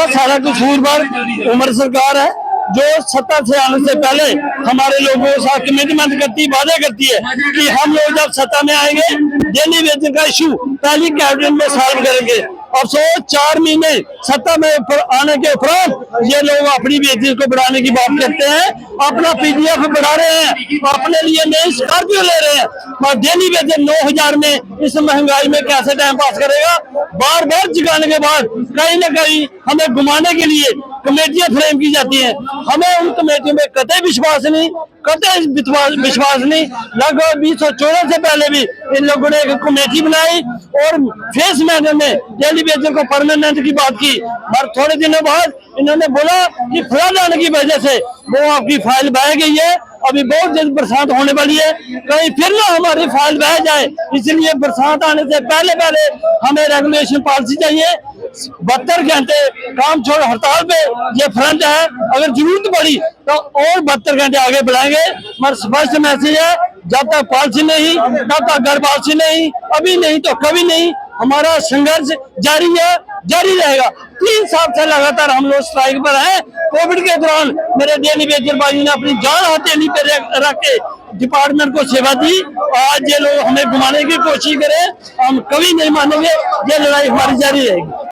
इसका सारा कसूरवार उमर सरकार है, जो सत्ता से आने से पहले हमारे लोगों के साथ कमिटमेंट करती, वादा करती है कि हम लोग जब सत्ता में आएंगे डेली वेतन का इशू पहली कैबिनेट में सॉल्व करेंगे। अफसोस 4 महीने सत्ता में आने के उपरांत ये लोग अपनी वेतन को बढ़ाने की बात करते हैं, अपना पीडीएफ बढ़ा रहे हैं, अपने लिए नई स्कॉर्पियो ले रहे हैं, और डेली वेतन 9,000 में इस महंगाई में कैसे टाइम पास करेगा। बार बार जगाने के बाद कहीं न कहीं हमें घुमाने के लिए कमेटियां फ्रेम की जाती हैं। हमें उन कमेटियों में कतई विश्वास नहीं, कतई विश्वास नहीं। लगभग 2014 से पहले भी इन लोगों ने एक कमेटी बनाई और फेस मैनर में डेली वेतन को परमानेंट की बात की, और थोड़े दिनों बाद इन्होंने बोला कि फ्लड आने की वजह से वो आपकी फाइल बह गई है, अभी बहुत जल्द बरसात होने वाली है, कहीं फिर ना हमारी फाइल बह जाए, इसलिए बरसात आने से पहले हमें रेगुलेशन पॉलिसी चाहिए। 72 घंटे काम छोड़ हड़ताल पे ये फ्रंट है, अगर जरूरत पड़ी तो और 72 घंटे आगे बढ़ाएंगे। मगर स्पष्ट मैसेज है, जब तक पॉलिसी नहीं तब तक घर पॉलिसी नहीं, अभी नहीं तो कभी नहीं। हमारा संघर्ष जारी है, जारी रहेगा। 3 साल से लगातार हम लोग स्ट्राइक पर हैं। कोविड के दौरान मेरे डेली वेजर भाई ने अपनी जान हथेली पे रख के डिपार्टमेंट को सेवा दी। आज ये लोग हमें घुमाने की कोशिश करें, हम कभी नहीं मानेंगे, ये लड़ाई हमारी जारी रहेगी।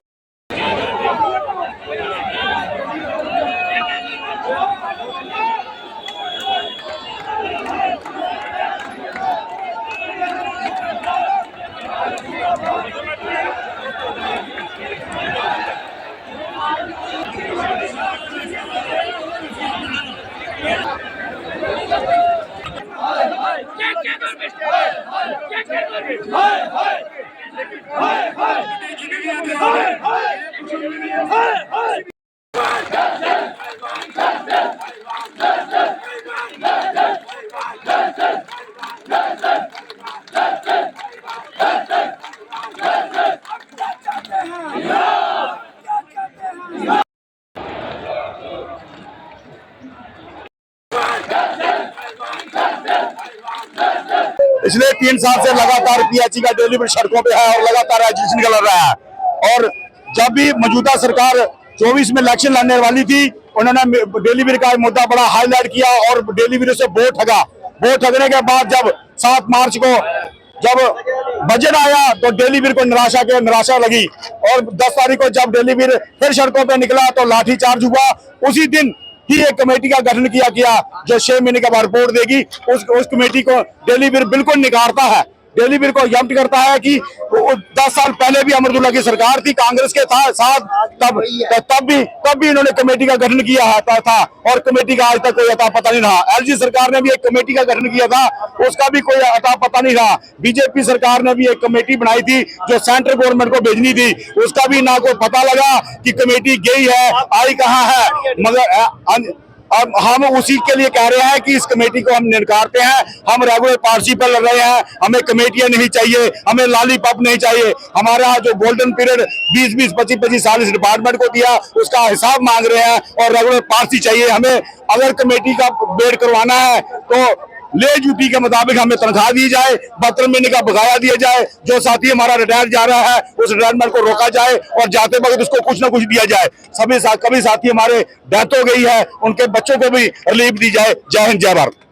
पिछले 3 साल से लगातार पीएचई का डेलीवरी सड़कों पे है और लगातार एजुकेशन चल रहा है। और जब भी मौजूदा सरकार 24 में इलेक्शन लड़ने वाली थी, उन्होंने डेलीवरी का मुद्दा बड़ा हाईलाइट किया और डेलीवरी से वोट ठगा। वोट ठगने के बाद जब 7 मार्च को जब बजट आया तो डेलीवरी को निराशा लगी, और 10 तारीख को जब डेलीवरी फिर सड़कों पे निकला तो लाठीचार्ज हुआ। उसी दिन ही एक कमेटी का गठन किया गया जो 6 महीने के बाद रिपोर्ट देगी। उस कमेटी को डेलीवरी बिल्कुल निकारता है, डेलीवरी को यम्प्ट करता है कि 10 साल पहले भी अमरुद्दुल्ला की सरकार थी कांग्रेस के साथ, तब भी इन्होंने कमेटी का गठन किया था और कमेटी का आज तक कोई अता पता नहीं रहा। एलजी सरकार ने भी एक कमेटी का गठन किया था, उसका भी कोई अता पता नहीं रहा। बीजेपी सरकार ने भी एक कमेटी बनाई थी जो सेंट्रल गवर्नमेंट को भेजनी थी, उसका भी ना कोई पता लगा कि कमेटी गई है, आई कहाँ है। मगर अब हम उसी के लिए कह रहे हैं कि इस कमेटी को हम निकारते हैं। हम रेगुलर पॉलिसी पर लड़ रहे हैं, हमें कमेटियां नहीं चाहिए, हमें लॉलीपॉप नहीं चाहिए। हमारा जो गोल्डन पीरियड 20-20, 25-25 साल इस डिपार्टमेंट को दिया, उसका हिसाब मांग रहे हैं और रेगुलर पॉलिसी चाहिए हमें। अगर कमेटी का बेड करवाना है तो ले ड्यूटी के मुताबिक हमें तनख्वाह दी जाए, 72 महीने का बकाया दिया जाए। जो साथी हमारा रिटायर जा रहा है उस रिटायरमेंट को रोका जाए और जाते वक्त उसको कुछ ना कुछ दिया जाए। कभी साथी हमारे डेथ हो गई है, उनके बच्चों को भी रिलीफ दी जाए। जय हिंद, जय भारत।